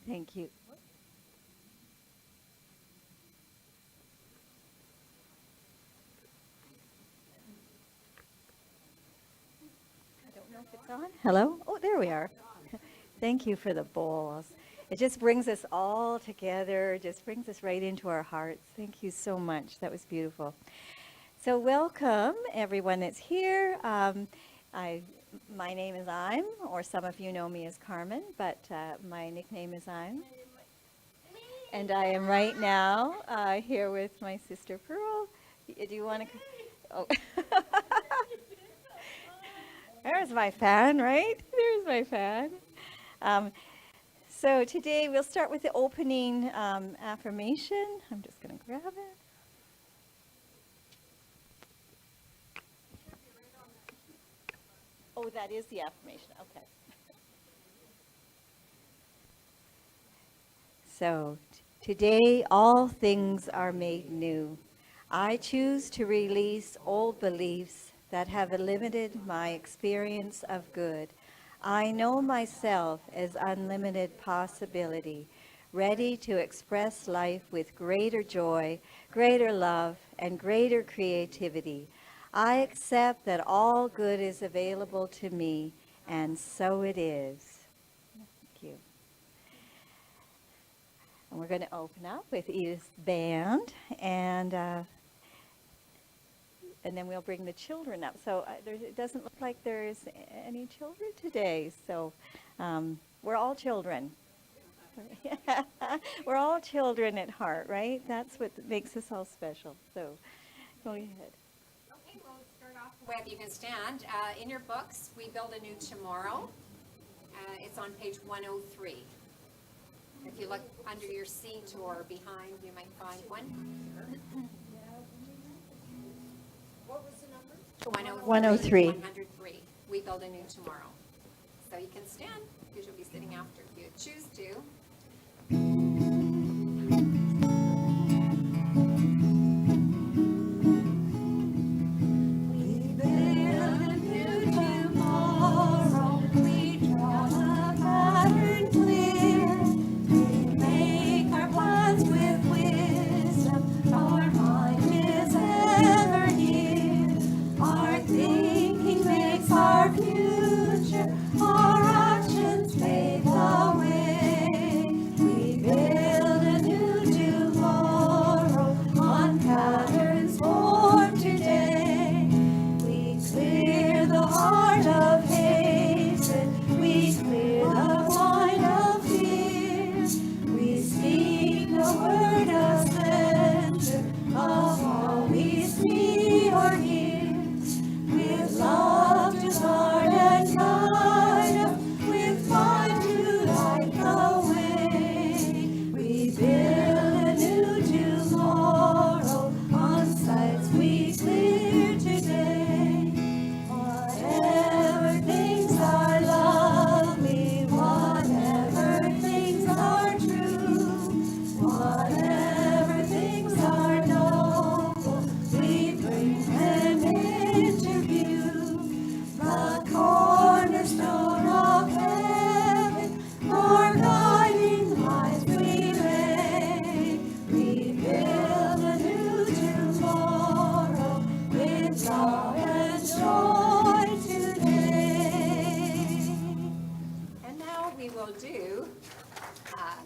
Thank you. I don't know if it's on. Hello? Oh, there we are. Thank you for the bowls. It just brings us all together, just brings us right into our hearts. Thank you so much. That was beautiful. So welcome, everyone that's here. I, my name is I'm, or some of you know me as Carmen, but my nickname is I'm. And I am right now here with my sister Pearl. Do you want to? Oh, there's my fan, right? There's my fan. Um, so today we'll start with the opening affirmation. I'm just going to grab it. Oh, that is the affirmation. Okay. So today all things are made new. I choose to release old beliefs that have limited my experience of good. I know myself as unlimited possibility, ready to express life with greater joy, greater love, and greater creativity. I accept that all good is available to me, and so it is. Thank you. And we're going to open up with Edith's band, and then we'll bring the children up. So it doesn't look like there's any children today. So we're all children. We're all children at heart, right? That's what makes us all special. So go ahead. Okay, we'll start off with, you can stand. In your books, We Build a New Tomorrow. It's on page 103. If you look under your seat or behind, you might find one. What was the number? 103. 103. We Build a New Tomorrow. So you can stand, because you'll be sitting after if you choose to.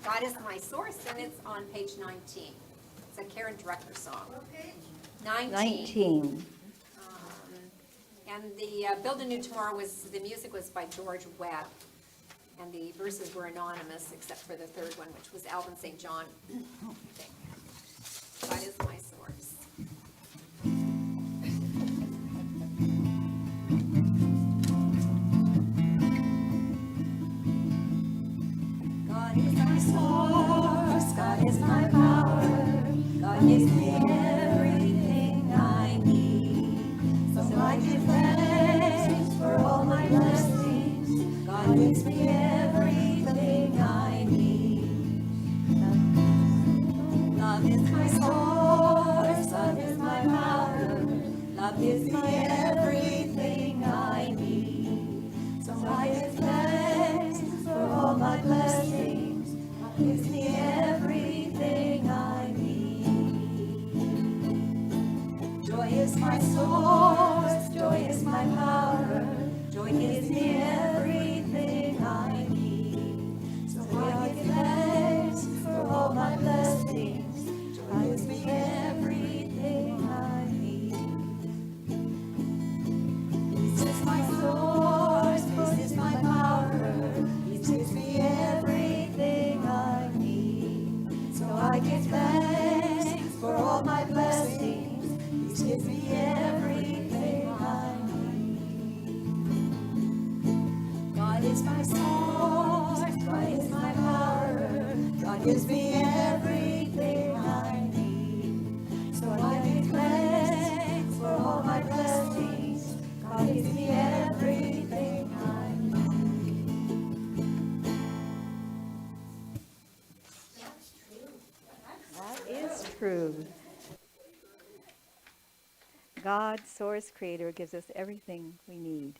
God is My Source, and it's on page 19. It's a Karen Director song. 19. And the Build a New Tomorrow the music was by George Webb, and the verses were anonymous except for the third one, which was Alvin St. John. God is my source. God is my source, God is my power, God gives me everything I need. So I give thanks for all my blessings, God gives me everything I need. Love is my source, love is my power, love gives me everything I need. So I give thanks for all my blessings, gives me everything I need. Joy is my source, joy is my power, joy gives me everything I need. So I give thanks for all my blessings, joy gives me everything I need. Peace is my source, peace is my power, peace gives me everything I need. So I give thanks for all my blessings, peace gives me everything I need. God is my source, God is my power, God gives me everything I need. So I give thanks for all my blessings, God gives me everything I That is true. God, source, creator, gives us everything we need.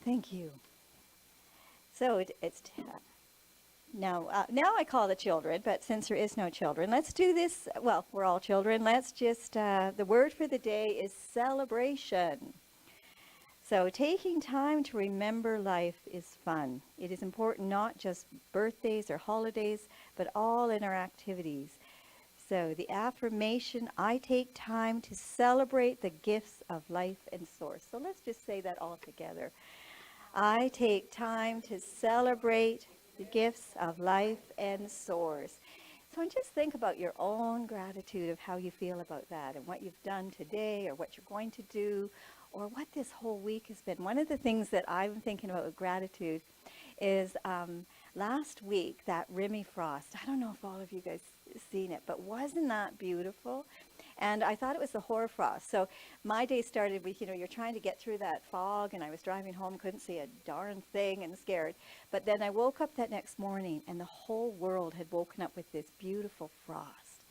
Thank you. So now I call the children, but since there is no children, let's do this. Well, we're all children. Let's just, the word for the day is celebration. So taking time to remember life is fun. It is important not just birthdays or holidays, but all in our activities. So the affirmation, I take time to celebrate the gifts of life and source. So let's just say that all together. I take time to celebrate the gifts of life and source. So just think about your own gratitude of how you feel about that and what you've done today or what you're going to do or what this whole week has been. One of the things that I'm thinking about with gratitude is last week, that Remy Frost. I don't know if all of you guys seen it, but wasn't that beautiful? And I thought it was the hoarfrost. So my day started with, you're trying to get through that fog, and I was driving home, couldn't see a darn thing and scared. But then I woke up that next morning, and the whole world had woken up with this beautiful frost.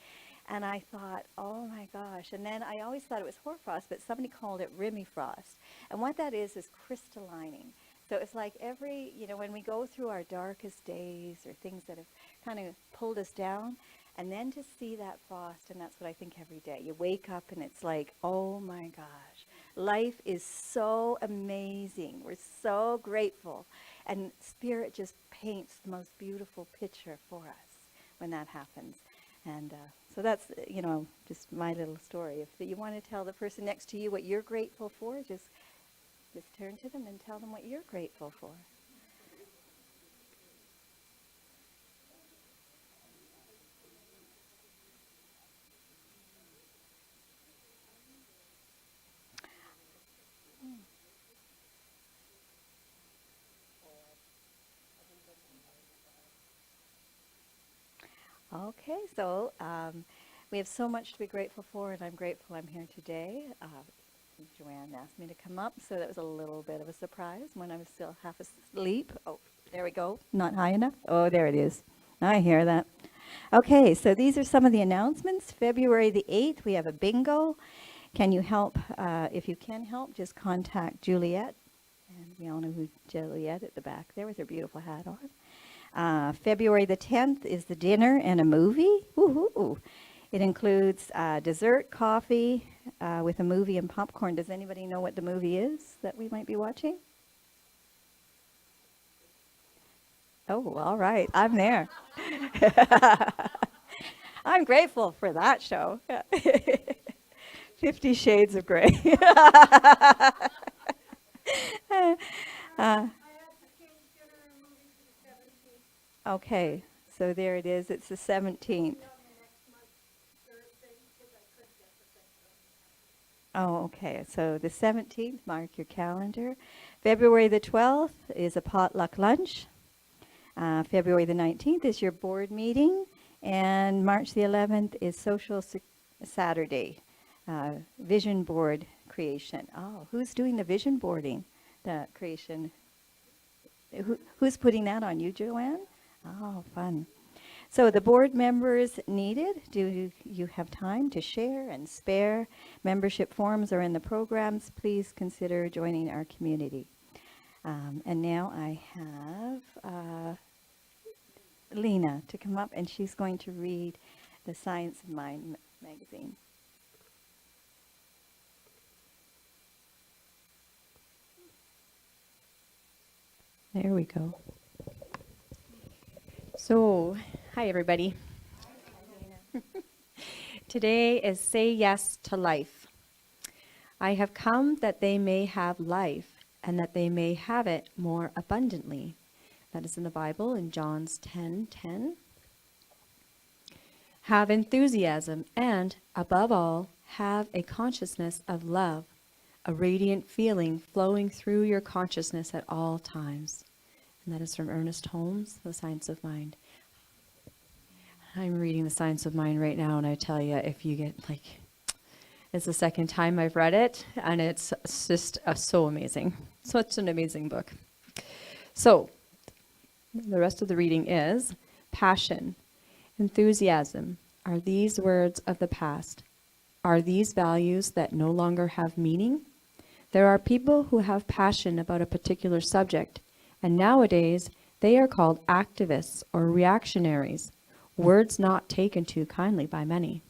And I thought, oh my gosh. And then I always thought it was hoarfrost, but somebody called it Remy Frost. And what that is crystallining. So it's like when we go through our darkest days or things that have kind of pulled us down, and then to see that frost, and that's what I think every day. You wake up and it's like, oh my gosh, life is so amazing. We're so grateful. And Spirit just paints the most beautiful picture for us when that happens. And so that's, just my little story. If you want to tell the person next to you what you're grateful for, just turn to them and tell them what you're grateful for. Okay, so we have so much to be grateful for, and I'm grateful I'm here today. Joanne asked me to come up, so that was a little bit of a surprise when I was still half asleep. Oh, there we go. Not high enough? Oh, there it is. I hear that. Okay, so these are some of the announcements. February the 8th, we have a bingo. Can you help? If you can help, just contact Juliet. And we all know who Juliet at the back there with her beautiful hat on. February the 10th is the dinner and a movie. Woohoo! It includes dessert, coffee, with a movie and popcorn. Does anybody know what the movie is that we might be watching? Oh, all right. I'm there. I'm grateful for that show. 50 Shades of Grey. Okay, so there it is. It's the 17th. Oh, okay. So the 17th, mark your calendar. February the 12th is a potluck lunch. February the 19th is your board meeting. And March the 11th is Social Saturday, vision board creation. Oh, who's doing the vision boarding, the creation? Who's putting that on? You, Joanne? Oh, fun. So the board members needed, do you have time to share and spare? Membership forms are in the programs. Please consider joining our community. And now I have Lena to come up, and she's going to read the Science of Mind magazine. There we go. So, hi everybody. Today is Say Yes to Life. I have come that they may have life and that they may have it more abundantly. That is in the Bible in John's 10:10. Have enthusiasm and, above all, have a consciousness of love, a radiant feeling flowing through your consciousness at all times. And that is from Ernest Holmes, The Science of Mind. I'm reading The Science of Mind right now, and I tell you, if you get it's the second time I've read it, and it's just so amazing. Such an amazing book. So, the rest of the reading is passion, enthusiasm. Are these words of the past? Are these values that no longer have meaning? There are people who have passion about a particular subject, and nowadays they are called activists or reactionaries, words not taken too kindly by many.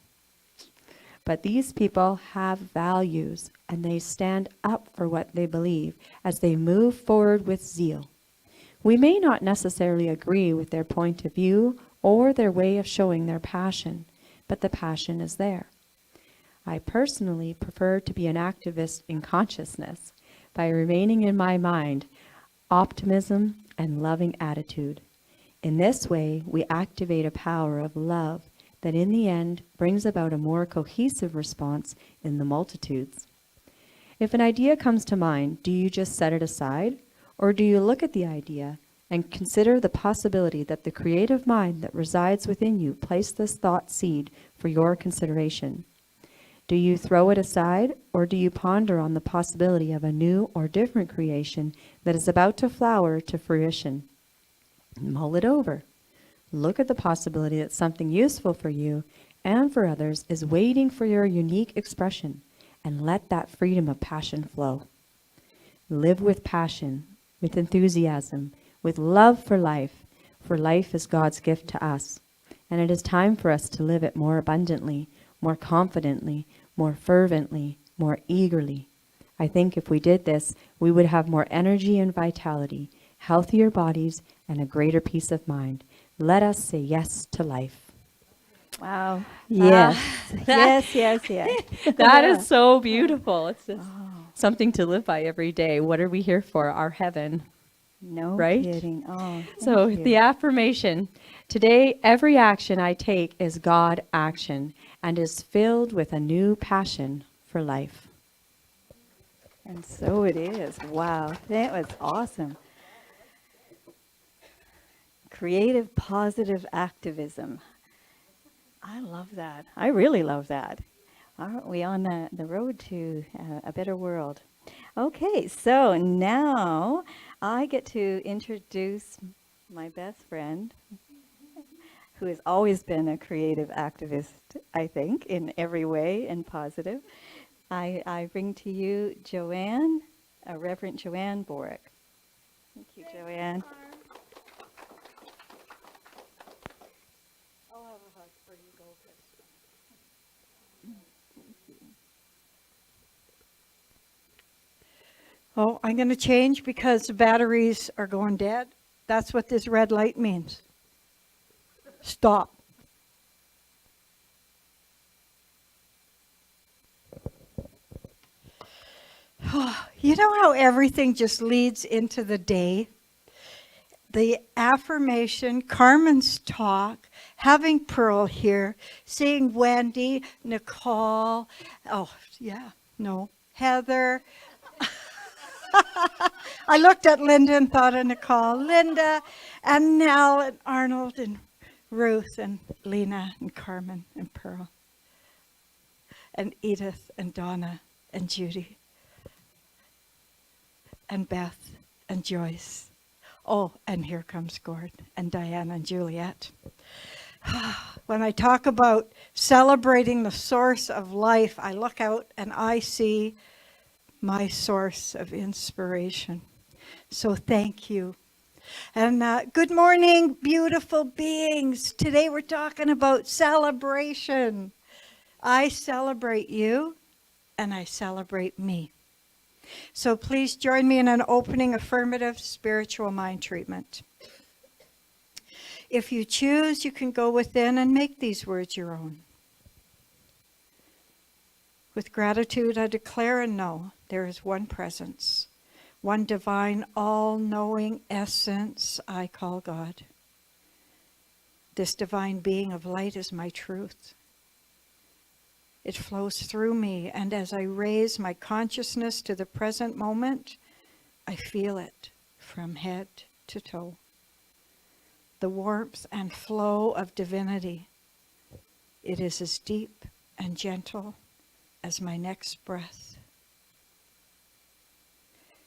But these people have values, and they stand up for what they believe as they move forward with zeal. We may not necessarily agree with their point of view or their way of showing their passion, but the passion is there. I personally prefer to be an activist in consciousness by remaining in my mind optimism and loving attitude. In this way, we activate a power of love that in the end brings about a more cohesive response in the multitudes. If an idea comes to mind, do you just set it aside? Or do you look at the idea and consider the possibility that the creative mind that resides within you placed this thought seed for your consideration? Do you throw it aside, or do you ponder on the possibility of a new or different creation that is about to flower to fruition? Mull it over. Look at the possibility that something useful for you and for others is waiting for your unique expression, and let that freedom of passion flow. Live with passion, with enthusiasm, with love for life is God's gift to us, and it is time for us to live it more abundantly, more confidently, more fervently, more eagerly. I think if we did this, we would have more energy and vitality, healthier bodies, and a greater peace of mind. Let us say yes to life. Wow. Yes. Yes. That is so beautiful. It's just something to live by every day. What are we here for? Our heaven. No Right? kidding. Oh, So thank you. the affirmation, today every action I take is God action and is filled with a new passion for life. And so it is. Wow. That was awesome. Creative, positive activism. I love that. I really love that. Aren't we on the road to a better world? Okay, so now I get to introduce my best friend, who has always been a creative activist, I think, in every way and positive. I bring to you Joanne, Reverend Joanne Boruck. Thank you, Joanne. I'll have a hug for you, go ahead. Oh, I'm going to change because the batteries are going dead. That's what this red light means. Stop. You know how everything just leads into the day? The affirmation, Carmen's talk, having Pearl here, seeing Wendy, Nicole, Heather. I looked at Linda and thought of Nicole, Linda, and Nell and Arnold and Ruth and Lena and Carmen and Pearl and Edith and Donna and Judy and Beth and Joyce. Oh, and here comes Gord and Diane and Juliet. When I talk about celebrating the source of life, I look out and I see my source of inspiration. So thank you And good morning, beautiful beings. Today we're talking about celebration. I celebrate you, and I celebrate me. So please join me in an opening affirmative spiritual mind treatment. If you choose, you can go within and make these words your own. With gratitude, I declare and know there is one presence, one divine, all-knowing essence I call God. This divine being of light is my truth. It flows through me, and as I raise my consciousness to the present moment, I feel it from head to toe. The warmth and flow of divinity. It is as deep and gentle as my next breath.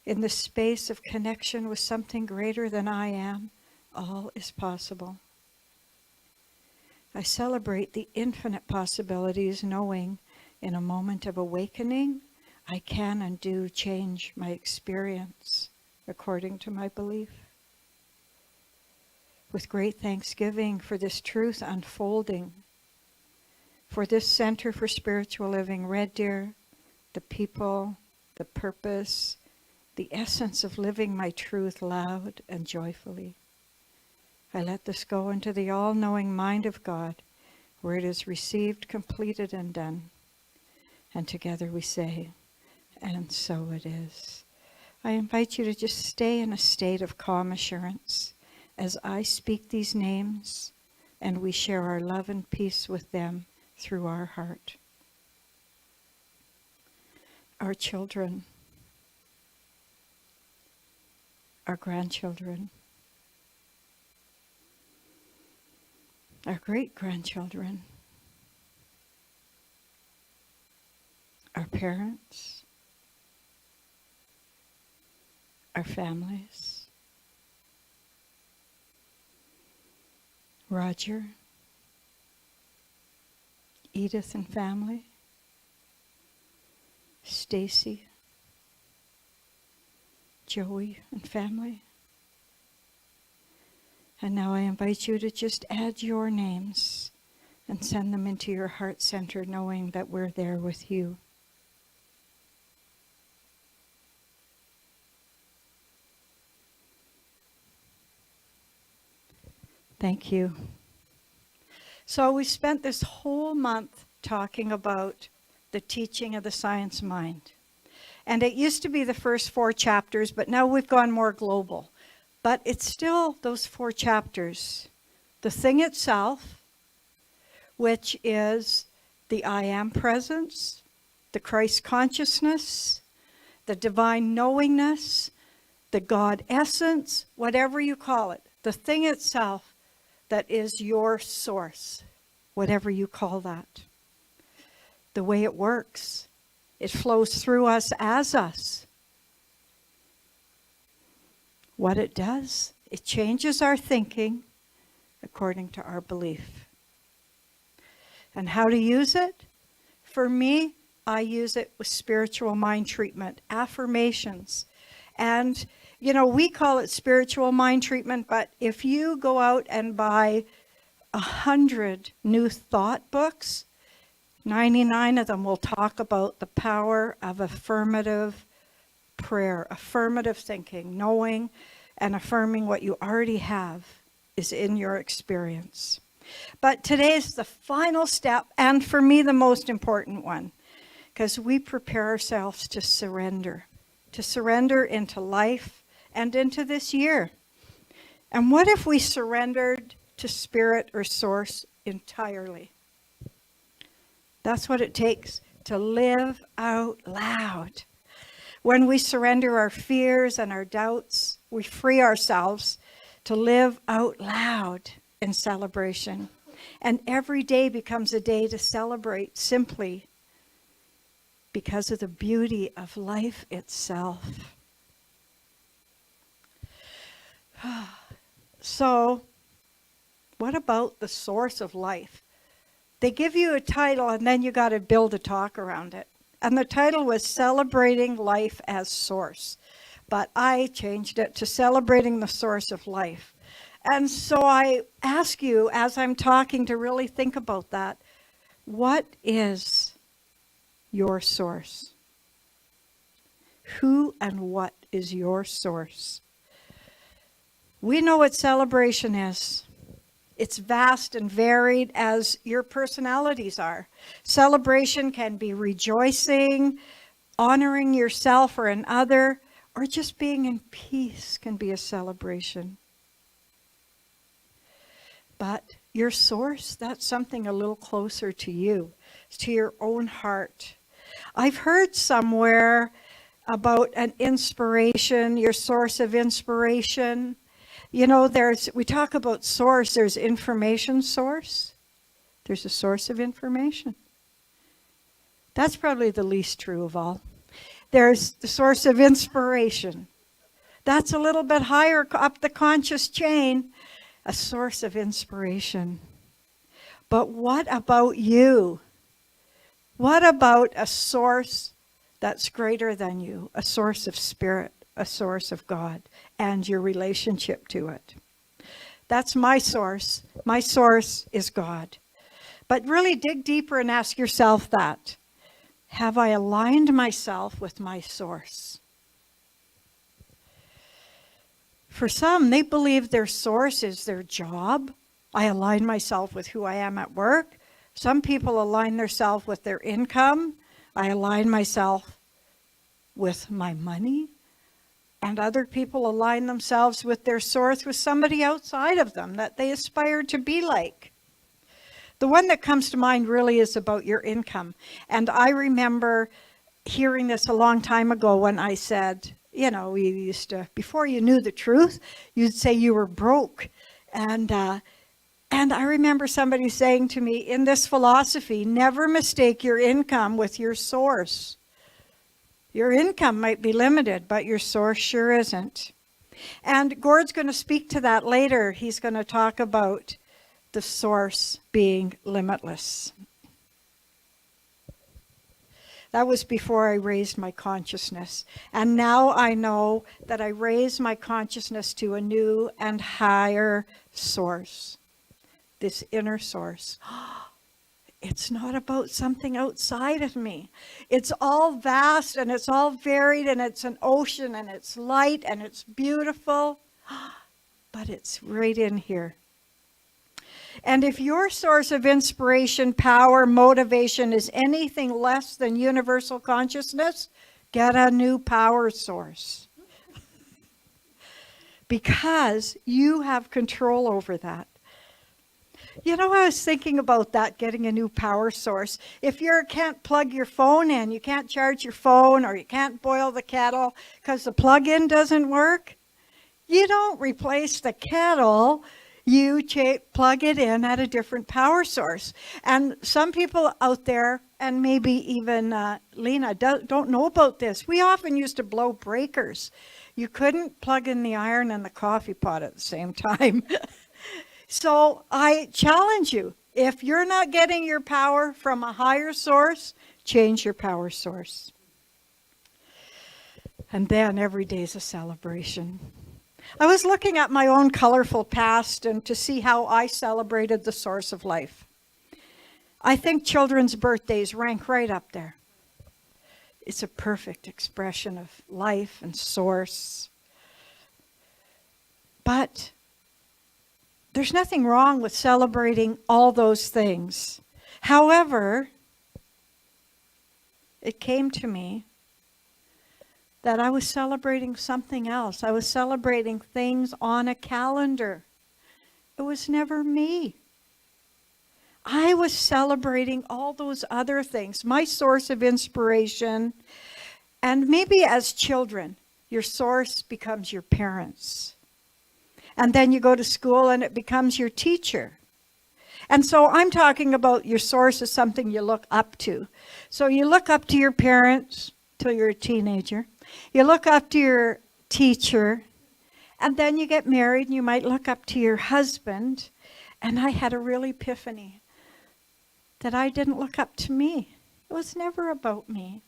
In the space of connection with something greater than I am, all is possible. I celebrate the infinite possibilities, knowing in a moment of awakening, I can and do change my experience according to my belief. With great thanksgiving for this truth unfolding, for this Center for Spiritual Living, Red Deer, the people, the purpose, the essence of living my truth loud and joyfully. I let this go into the all-knowing mind of God, where it is received, completed, and done. And together we say, and so it is. I invite you to just stay in a state of calm assurance as I speak these names, and we share our love and peace with them through our heart. Our children, our grandchildren, our great-grandchildren, our parents, our families, Roger, Edith and family, Stacy, Joey and family. And now I invite you to just add your names and send them into your heart center, knowing that we're there with you. Thank you. So we spent this whole month talking about the teaching of the science mind. And it used to be the first 4 chapters, but now we've gone more global. But it's still those 4 chapters. The thing itself, which is the I am presence, the Christ consciousness, the divine knowingness, the God essence, whatever you call it. The thing itself that is your source, whatever you call that. The way it works, it flows through us as us. What it does, it changes our thinking according to our belief. And how to use it? For me, I use it with spiritual mind treatment, affirmations. And, you know, we call it spiritual mind treatment, but if you go out and buy 100 new thought books, 99 of them will talk about the power of affirmative prayer, affirmative thinking, knowing and affirming what you already have is in your experience. But today's the final step, and for me the most important one, because we prepare ourselves to surrender into life and into this year. And what if we surrendered to spirit or source entirely? That's what it takes to live out loud. When we surrender our fears and our doubts, we free ourselves to live out loud in celebration. And every day becomes a day to celebrate simply because of the beauty of life itself. So, what about the source of life? They give you a title and then you got to build a talk around it. And the title was Celebrating Life as Source. but I changed it to celebrating the source of life. And so I ask you, as I'm talking, to really think about that. What is your source? Who and what is your source? We know what celebration is. It's vast and varied as your personalities are. Celebration can be rejoicing, honoring yourself or another, or just being in peace can be a celebration. But your source, that's something a little closer to you, to your own heart. I've heard somewhere about an inspiration, your source of inspiration. You know, we talk about source, there's information source. There's a source of information. That's probably the least true of all. There's the source of inspiration. That's a little bit higher up the conscious chain, a source of inspiration. But what about you? What about a source that's greater than you, a source of spirit, a source of God, and your relationship to it? That's my source. My source is God. But really dig deeper and ask yourself that. Have I aligned myself with my source? For some, they believe their source is their job. I align myself with who I am at work. Some people align themselves with their income. I align myself with my money. And other people align themselves with their source with somebody outside of them that they aspire to be like. The one that comes to mind really is about your income. And I remember hearing this a long time ago when I said, you know, we used to, before you knew the truth, you'd say you were broke. And I remember somebody saying to me, in this philosophy, never mistake your income with your source. Your income might be limited, but your source sure isn't. And Gord's going to speak to that later. He's going to talk about the source being limitless. That was before I raised my consciousness. And now I know that I raise my consciousness to a new and higher source. This inner source. It's not about something outside of me. It's all vast and it's all varied and it's an ocean and it's light and it's beautiful. But it's right in here. And if your source of inspiration, power, motivation is anything less than universal consciousness, get a new power source. Because you have control over that. You know, I was thinking about that, getting a new power source. If you can't plug your phone in, you can't charge your phone, or you can't boil the kettle because the plug-in doesn't work, you don't replace the kettle. You plug it in at a different power source. And some people out there, and maybe even Lena, don't know about this. We often used to blow breakers. You couldn't plug in the iron and the coffee pot at the same time. So I challenge you, if you're not getting your power from a higher source, change your power source. And then every day is a celebration. I was looking at my own colorful past and to see how I celebrated the source of life. I think children's birthdays rank right up there. It's a perfect expression of life and source. But there's nothing wrong with celebrating all those things. However, it came to me that I was celebrating something else. I was celebrating things on a calendar. It was never me. I was celebrating all those other things, my source of inspiration. And maybe as children, your source becomes your parents. And then you go to school and it becomes your teacher. And so I'm talking about your source as something you look up to. So you look up to your parents till you're a teenager. You look up to your teacher, and then you get married and you might look up to your husband. And I had a real epiphany that I didn't look up to me. It was never about me.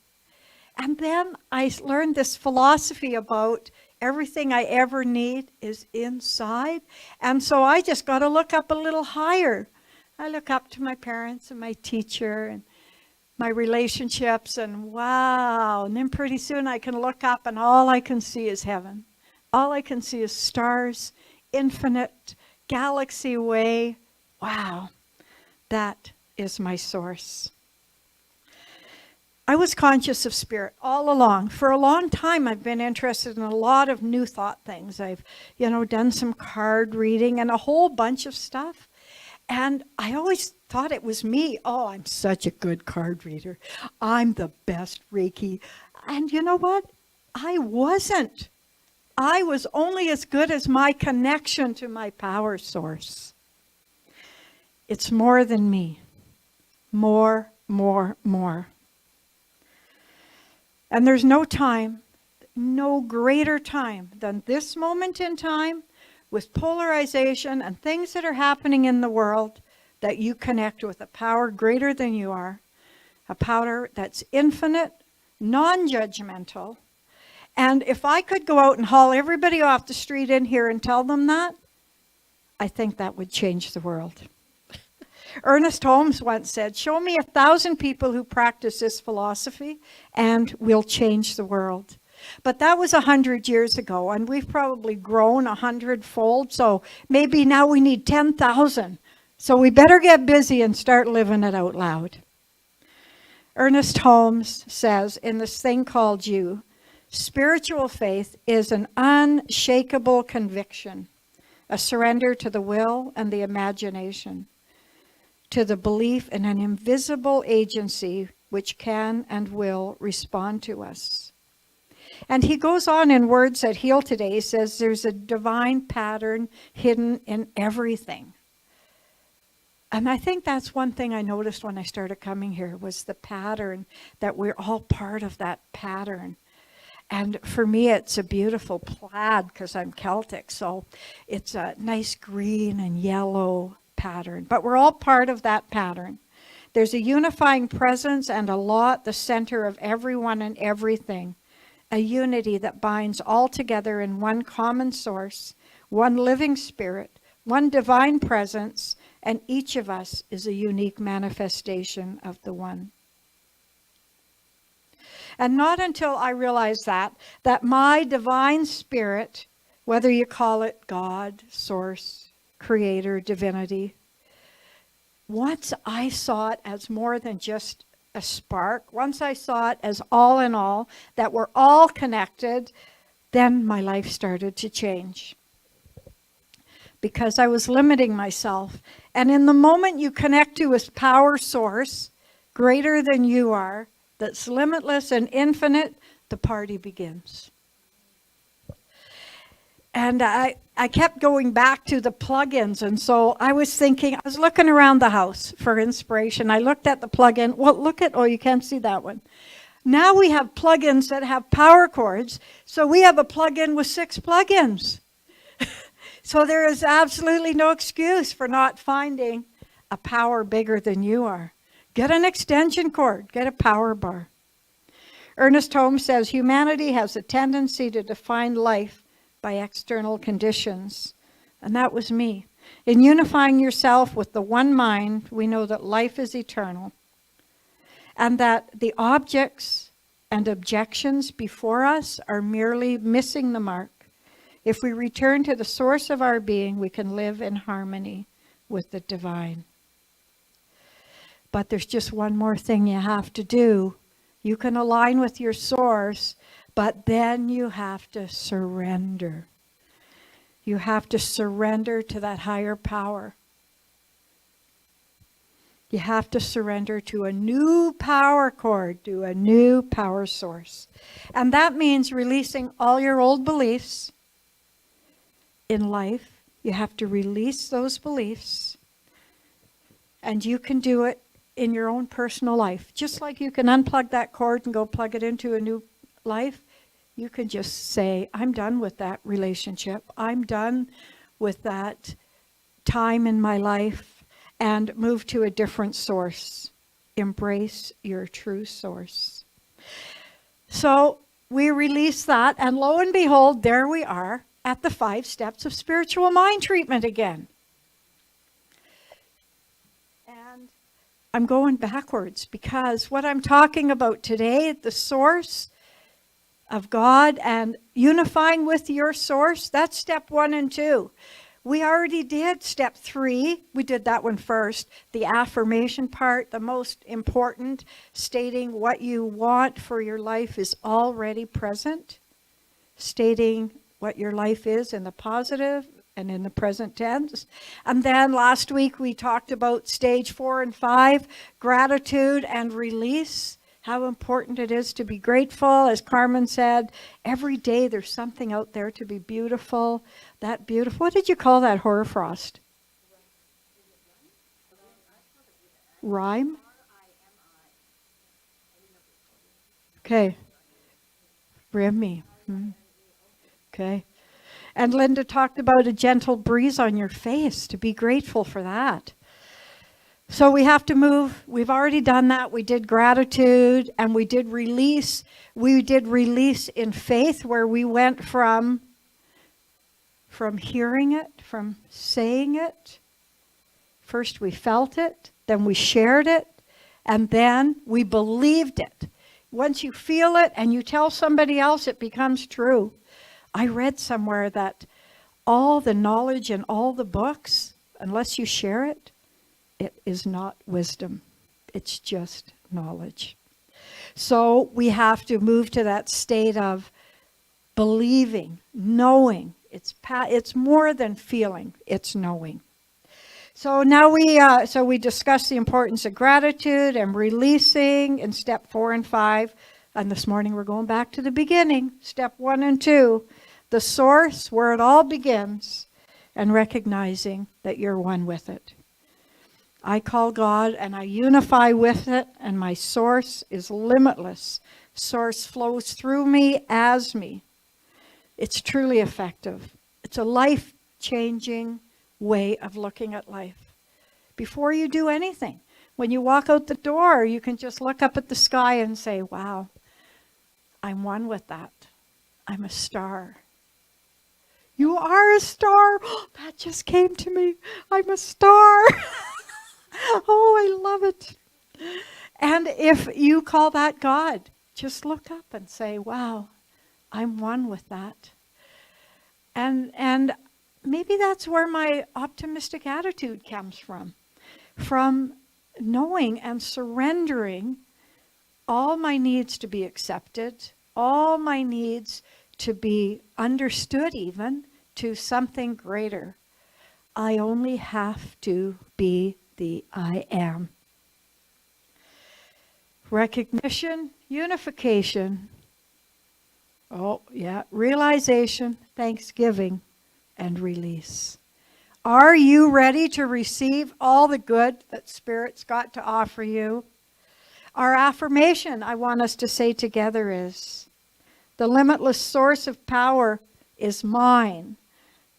And then I learned this philosophy about everything I ever need is inside. And so I just got to look up a little higher. I look up to my parents and my teacher and my relationships, and wow. And then pretty soon I can look up and all I can see is heaven. All I can see is stars, infinite, galaxy way. Wow, that is my source. I was conscious of spirit all along. For a long time, I've been interested in a lot of new thought things. I've, done some card reading and a whole bunch of stuff. And I always thought it was me. Oh, I'm such a good card reader. I'm the best Reiki. And you know what? I wasn't. I was only as good as my connection to my power source. It's more than me. More, more, more. And there's no time, no greater time than this moment in time with polarization and things that are happening in the world that you connect with a power greater than you are, a power that's infinite, non-judgmental. And if I could go out and haul everybody off the street in here and tell them that, I think that would change the world. Ernest Holmes once said, "Show me 1,000 people who practice this philosophy and we'll change the world." But that was 100 years ago, and we've probably grown 100-fold, so maybe now we need 10,000. So we better get busy and start living it out loud. Ernest Holmes says in this thing called you, spiritual faith is an unshakable conviction, a surrender to the will and the imagination, to the belief in an invisible agency which can and will respond to us. And he goes on in Words That Heal today, he says there's a divine pattern hidden in everything. And I think that's one thing I noticed when I started coming here was the pattern, that we're all part of that pattern. And for me, it's a beautiful plaid because I'm Celtic, so it's a nice green and yellow pattern, but we're all part of that pattern. There's a unifying presence and a law at the center of everyone and everything, a unity that binds all together in one common source, one living spirit, one divine presence, and each of us is a unique manifestation of the one. And not until I realized that my divine spirit, whether you call it God, source, creator, divinity, once I saw it as more than just a spark, once I saw it as all in all, that we're all connected, then my life started to change. Because I was limiting myself. And in the moment you connect to a power source greater than you are, that's limitless and infinite, the party begins. And I kept going back to the plugins, and so I was looking around the house for inspiration. I looked at the plugin. Well, oh, you can't see that one. Now we have plugins that have power chords, so we have a plugin with 6 plugins. So there is absolutely no excuse for not finding a power bigger than you are. Get an extension cord, get a power bar. Ernest Holmes says humanity has a tendency to define life by external conditions. And that was me. In unifying yourself with the one mind, we know that life is eternal. And that the objects and objections before us are merely missing the mark. If we return to the source of our being, we can live in harmony with the divine. But there's just one more thing you have to do. You can align with your source, but then you have to surrender. You have to surrender to that higher power. You have to surrender to a new power cord, to a new power source. And that means releasing all your old beliefs in life. You have to release those beliefs. And you can do it in your own personal life. Just like you can unplug that cord and go plug it into a new life, you can just say, I'm done with that relationship. I'm done with that time in my life, and move to a different source. Embrace your true source. So we release that, and lo and behold, there we are at the 5 steps of spiritual mind treatment again. And I'm going backwards because what I'm talking about today, the source of God and unifying with your source, that's step 1 and 2. We already did step 3. We did that one first. The affirmation part, the most important, stating what you want for your life is already present. Stating what your life is in the positive and in the present tense. And then last week we talked about stage 4 and 5, gratitude and release. How important it is to be grateful. As Carmen said, every day there's something out there to be beautiful. That beautiful, what did you call that, Hoarfrost? Rhyme? Okay. Remy. Okay. And Linda talked about a gentle breeze on your face, to be grateful for that. So we have to move. We've already done that. We did gratitude and we did release. We did release in faith, where we went from hearing it, from saying it. First we felt it, then we shared it, and then we believed it. Once you feel it and you tell somebody else, it becomes true. I read somewhere that all the knowledge in all the books, unless you share it, it is not wisdom. It's just knowledge. So we have to move to that state of believing, knowing. It's more than feeling, it's knowing. So now we discussed the importance of gratitude and releasing in step 4 and 5. And this morning we're going back to the beginning, step 1 and 2, the source where it all begins, and recognizing that you're one with it. I call God and I unify with it, and my source is limitless. Source flows through me as me. It's truly effective. It's a life-changing way of looking at life. Before you do anything, when you walk out the door, you can just look up at the sky and say, wow, I'm one with that. I'm a star. You are a star. That just came to me. I'm a star. Oh, I love it. And if you call that God, just look up and say, wow, I'm one with that. And maybe that's where my optimistic attitude comes from knowing and surrendering all my needs to be accepted, all my needs to be understood, even to something greater. I only have to be the I am. Recognition, unification, realization, thanksgiving, and release. Are you ready to receive all the good that Spirit's got to offer you? Our affirmation I want us to say together is, the limitless source of power is mine.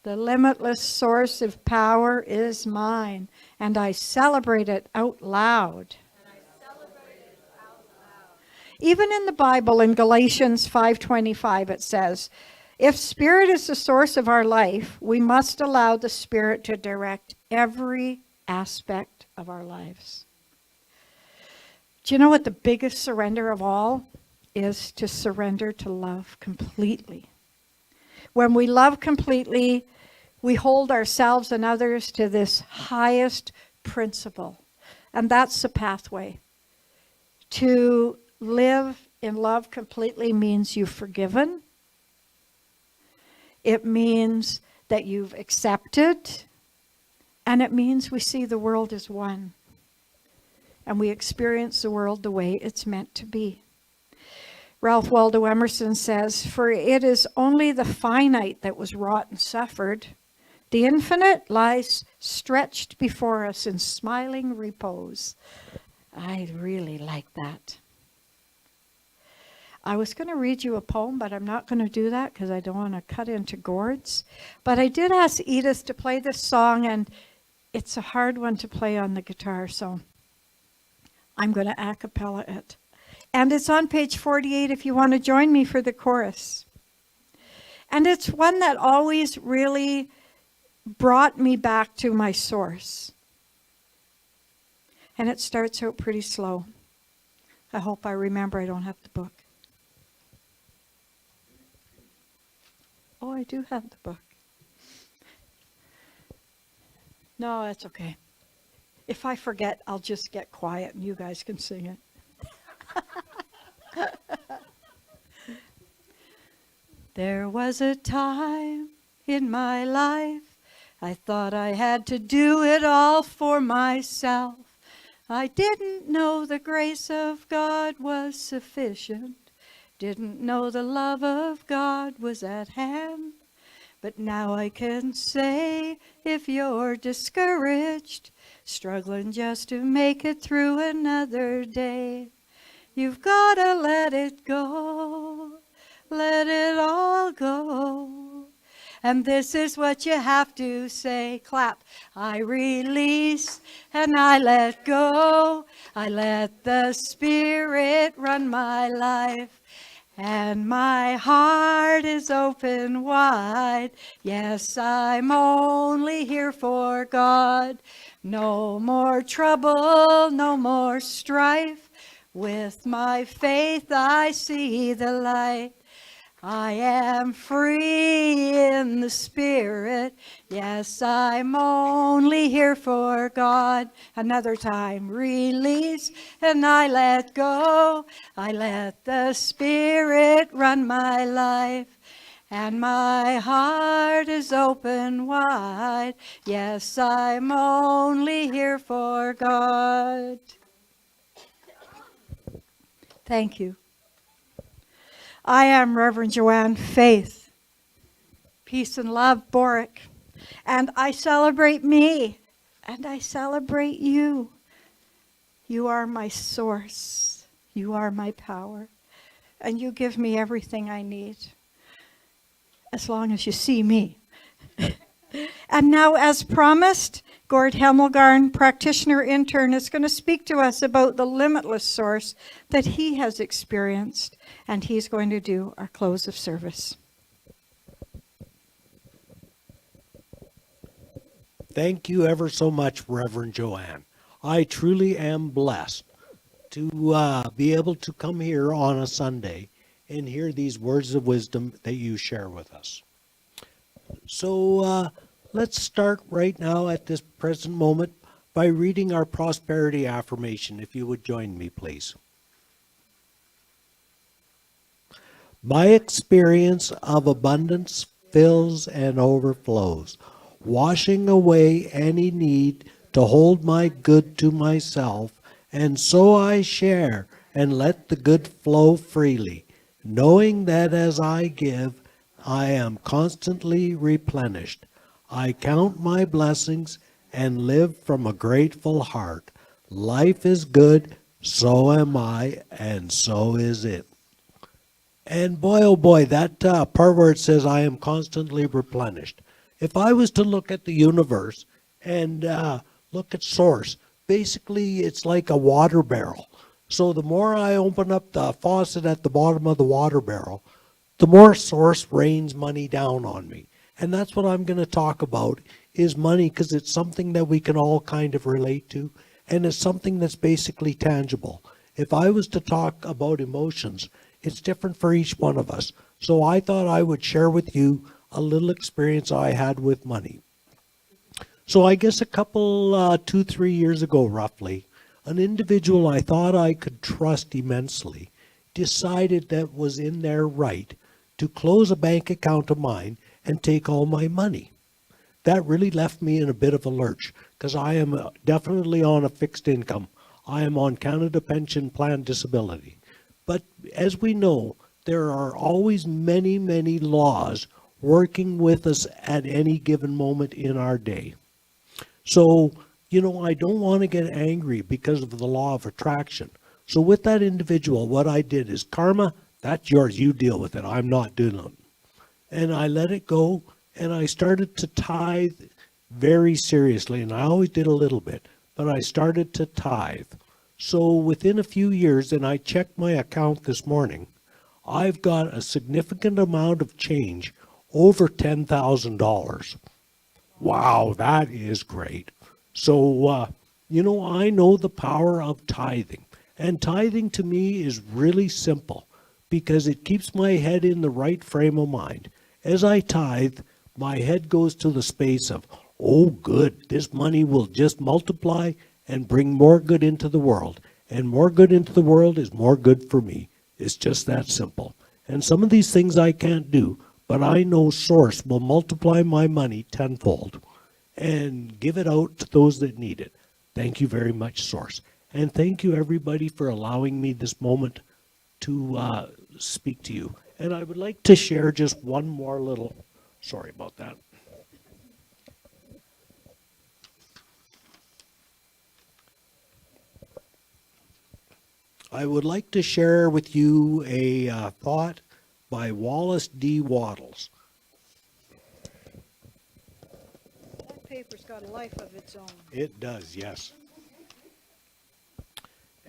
The limitless source of power is mine, and I celebrate it out loud. Even in the Bible, in Galatians 5:25, it says, if Spirit is the source of our life, we must allow the Spirit to direct every aspect of our lives. Do you know what the biggest surrender of all is? To surrender to love completely. When we love completely, we hold ourselves and others to this highest principle. And that's the pathway. To live in love completely means you've forgiven. It means that you've accepted. And it means we see the world as one. And we experience the world the way it's meant to be. Ralph Waldo Emerson says, for it is only the finite that was wrought and suffered. The infinite lies stretched before us in smiling repose. I really like that. I was going to read you a poem, but I'm not going to do that because I don't want to cut into gourds. But I did ask Edith to play this song, and it's a hard one to play on the guitar, so I'm going to a cappella it. And it's on page 48 if you want to join me for the chorus. And it's one that always really brought me back to my source. And it starts out pretty slow. I hope I remember I don't have the book. Oh, I do have the book. No, that's okay. If I forget, I'll just get quiet and you guys can sing it. There was a time in my life I thought I had to do it all for myself. I didn't know the grace of God was sufficient. Didn't know the love of God was at hand. But now I can say, if you're discouraged, struggling just to make it through another day, you've got to let it go. Let it all go. And this is what you have to say. Clap. I release and I let go. I let the Spirit run my life. And my heart is open wide. Yes, I'm only here for God. No more trouble, no more strife. With my faith I see the light. I am free in the Spirit. Yes, I'm only here for God. Another time, release and I let go. I let the Spirit run my life. And my heart is open wide. Yes, I'm only here for God. Thank you. I am Reverend Joanne, Faith, Peace and Love, Boruck, and I celebrate me, and I celebrate you. You are my source. You are my power, and you give me everything I need, as long as you see me. And now, as promised, Gord Hemmelgarn, practitioner intern, is going to speak to us about the limitless source that he has experienced, and he's going to do our close of service. Thank you ever so much, Reverend Joanne. I truly am blessed to be able to come here on a Sunday and hear these words of wisdom that you share with us. So let's start right now at this present moment by reading our prosperity affirmation, if you would join me, please. My experience of abundance fills and overflows, washing away any need to hold my good to myself, and so I share and let the good flow freely, knowing that as I give, I am constantly replenished. I count my blessings and live from a grateful heart. Life is good, so am I, and so is it. And boy, oh boy, that part where it says I am constantly replenished. If I was to look at the universe and look at source, basically it's like a water barrel. So the more I open up the faucet at the bottom of the water barrel, the more source rains money down on me. And that's what I'm going to talk about, is money, because it's something that we can all kind of relate to, and it's something that's basically tangible. If I was to talk about emotions, it's different for each one of us. So I thought I would share with you a little experience I had with money. So I guess a couple, 2-3 years ago roughly, an individual I thought I could trust immensely decided that was in their right to close a bank account of mine and take all my money. That really left me in a bit of a lurch, because I am definitely on a fixed income. I am on Canada Pension Plan Disability. But as we know, there are always many, many laws working with us at any given moment in our day. So, I don't want to get angry because of the law of attraction. So with that individual, what I did is, karma, that's yours, you deal with it. I'm not doing it. And I let it go, and I started to tithe very seriously. And I always did a little bit, but I started to tithe. So within a few years, and I checked my account this morning, I've got a significant amount of change, over $10,000. Wow, that is great. So, I know the power of tithing. And tithing to me is really simple because it keeps my head in the right frame of mind. As I tithe, my head goes to the space of, oh, good, this money will just multiply and bring more good into the world. And more good into the world is more good for me. It's just that simple. And some of these things I can't do, but I know Source will multiply my money tenfold and give it out to those that need it. Thank you very much, Source. And thank you, everybody, for allowing me this moment to speak to you. And I would like to share just one more little, sorry about that. I would like to share with you a thought by Wallace D. Wattles. That paper's got a life of its own. It does, yes.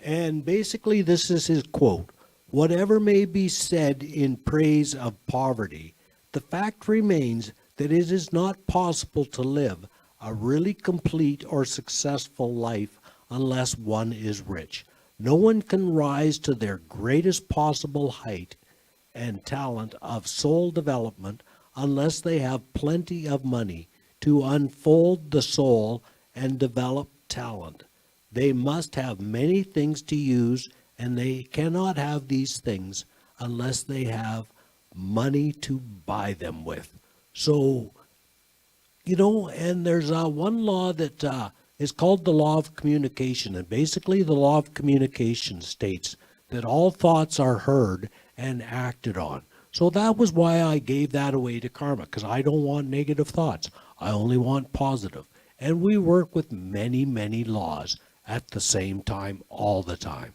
And basically, this is his quote. Whatever may be said in praise of poverty, the fact remains that it is not possible to live a really complete or successful life unless one is rich. No one can rise to their greatest possible height and talent of soul development unless they have plenty of money to unfold the soul and develop talent. They must have many things to use, and they cannot have these things unless they have money to buy them with. So, and there's one law that is called the law of communication. And basically, the law of communication states that all thoughts are heard and acted on. So that was why I gave that away to Karma, because I don't want negative thoughts. I only want positive. And we work with many, many laws at the same time, all the time.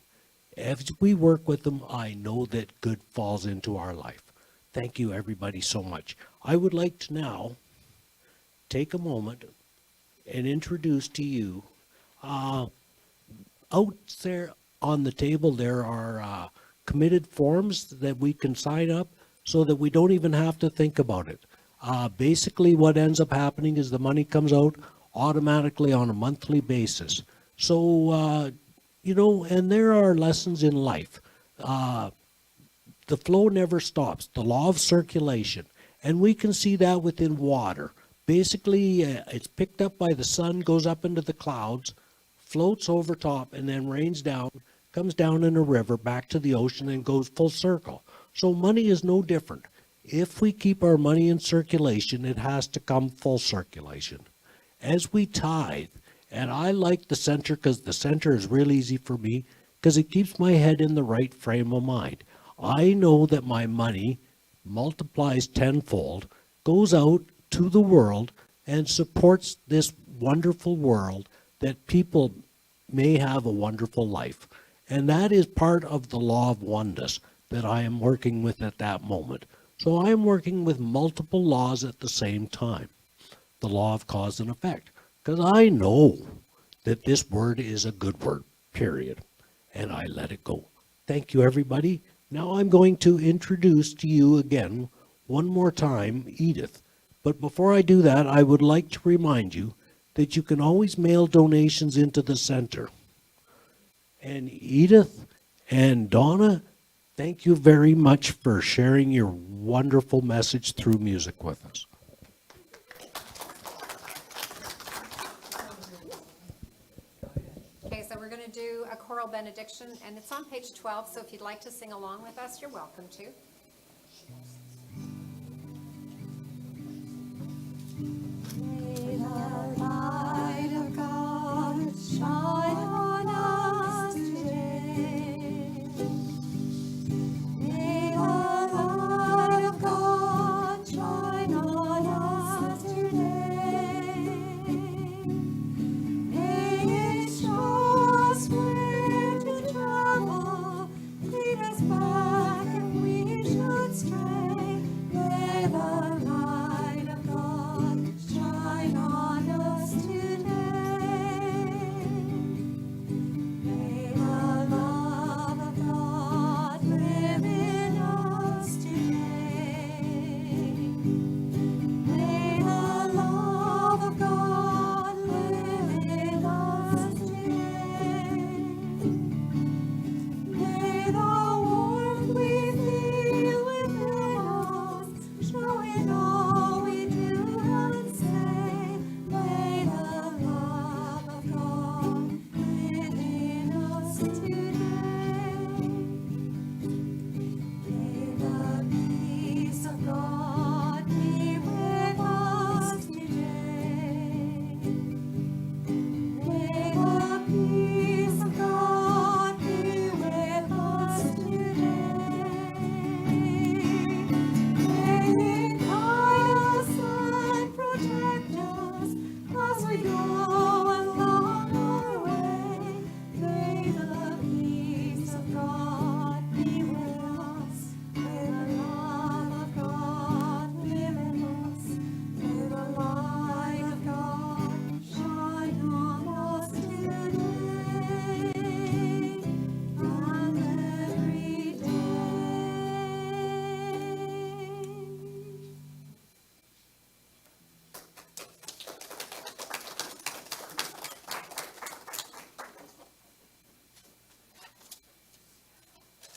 As we work with them, I know that good falls into our life. Thank you, everybody, so much. I would like to now take a moment and introduce to you, out there on the table, there are committed forms that we can sign up so that we don't even have to think about it. Basically, what ends up happening is the money comes out automatically on a monthly basis. So, and there are lessons in life. The flow never stops, the law of circulation. And we can see that within water. Basically, it's picked up by the sun, goes up into the clouds, floats over top, and then rains down, comes down in a river, back to the ocean, and goes full circle. So money is no different. If we keep our money in circulation, it has to come full circulation. As we tithe, and I like the center because the center is real easy for me because it keeps my head in the right frame of mind. I know that my money multiplies tenfold, goes out to the world, and supports this wonderful world that people may have a wonderful life. And that is part of the law of oneness that I am working with at that moment. So I am working with multiple laws at the same time. The law of cause and effect. Because I know that this word is a good word, period. And I let it go. Thank you, everybody. Now I'm going to introduce to you again, one more time, Edith. But before I do that, I would like to remind you that you can always mail donations into the center. And Edith and Donna, thank you very much for sharing your wonderful message through music with us. Okay, so we're going to do a choral benediction, and it's on page 12, so if you'd like to sing along with us, you're welcome to. May the light of God shine on us today. May the light of God shine on us today. May it show us where to travel, lead us back, and we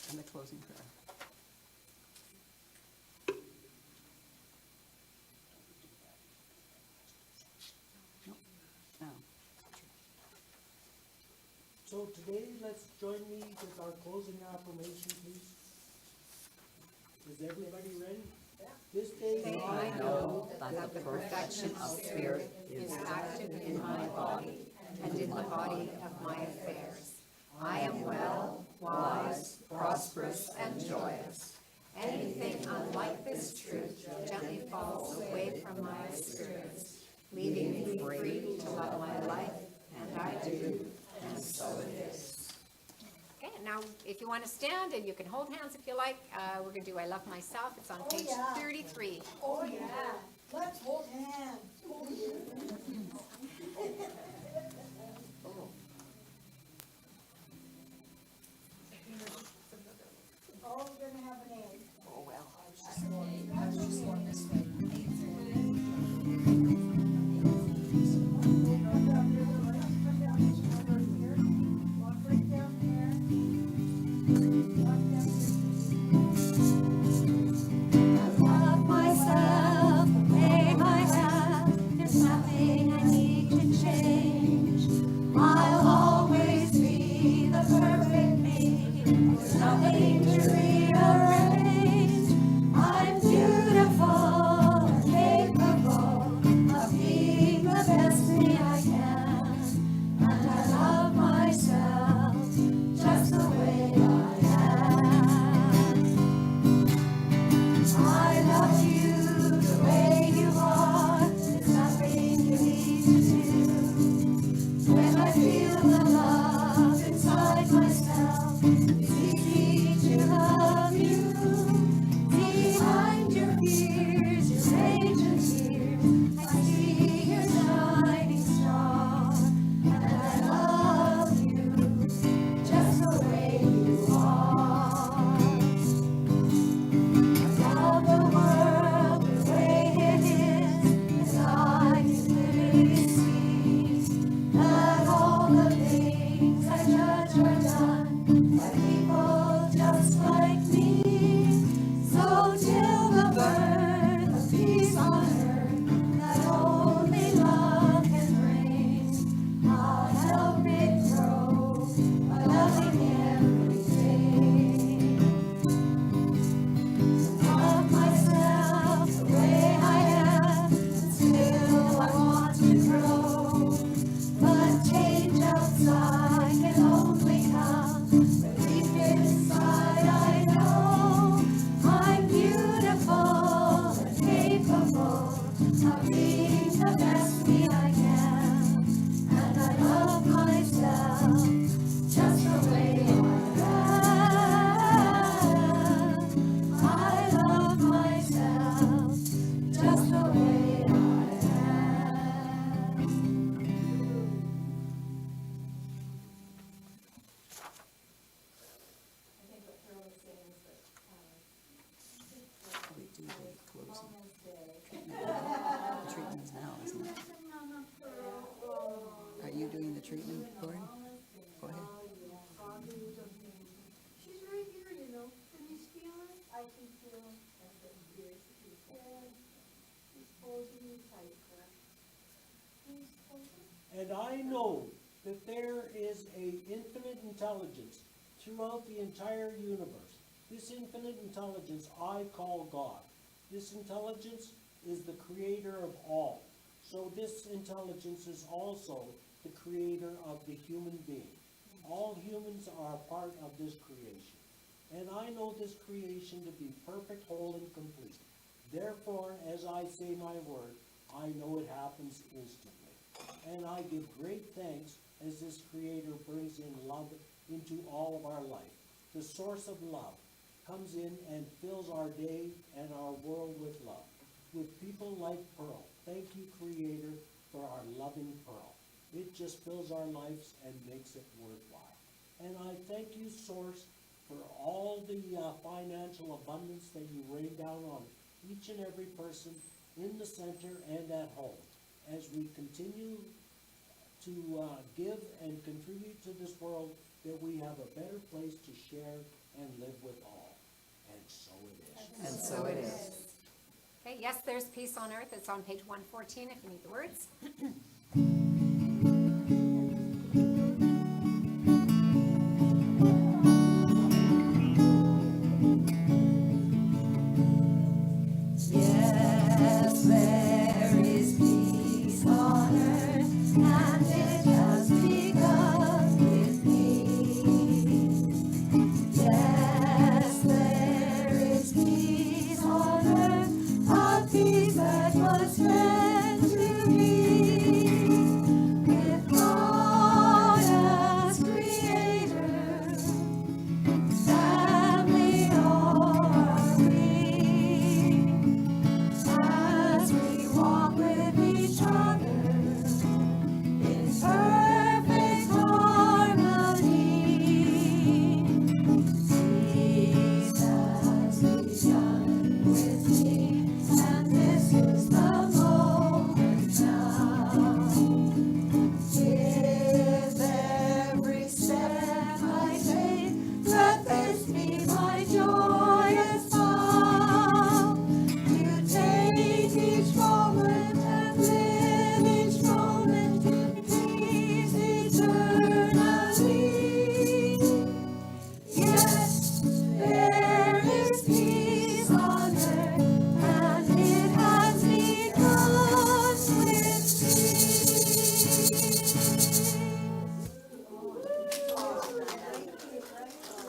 And the closing prayer. Nope. No. So today, let's join me with our closing affirmation, please. Is everybody ready? This day I know that the perfection of spirit is active in my body and in the body of my affairs. I am well, wise, prosperous, and joyous. Anything unlike this truth gently falls away from my experience, leaving me free to love my life, and I do, and so it is. Okay, and now if you want to stand and you can hold hands if you like, we're going to do I Love Myself. It's on page 33. Oh, yeah. Let's hold hands. Oh, yeah. Oh, we're gonna have an egg. Oh, well. Walk right down there. Walk down there. I love myself the way I am. There's nothing I need to change. I'll always be the perfect me. There's nothing to rearrange. I'm beautiful and capable of being the best me I can. And I love myself just the way I am. I love you the way you are. There's nothing you need to do. When I feel the love inside myself, it's easy to love you. Behind your fears, your rage and fear, I see your shining star. And I love you just the way you are. Love the world the way it is, as I can clearly see that all the things I judge are done by people just like me. So till the birth of peace on earth that only love can bring, I'll help it grow by loving everything. Love myself the way I am, and still I want to grow. But change outside can only come when deep inside I know I'm beautiful and capable of being the best me I can. And I love myself just the way I am. I love myself just the way I am. We do the closing. The treatment's now, isn't it? Are you doing the treatment, Gordon? Go ahead. She's right here, you know. Can you feel it? I can feel it. Yeah. He's holding me tight, correct? He's holding. And I know that there is a infinite intelligence throughout the entire universe. This infinite intelligence I call God. This intelligence is the creator of all. So this intelligence is also the creator of the human being. All humans are a part of this creation. And I know this creation to be perfect, whole, and complete. Therefore, as I say my word, I know it happens instantly. And I give great thanks as this creator brings in love into all of our life. The source of love comes in and fills our day and our world with love. With people like Pearl. Thank you, Creator, for our loving Pearl. It just fills our lives and makes it worthwhile. And I thank you, Source, for all the financial abundance that you rain down on each and every person in the center and at home as we continue to give and contribute to this world, that we have a better place to share and live with all. And so it is. And so it is. Okay, yes, there's peace on earth. It's on page 114 if you need the words.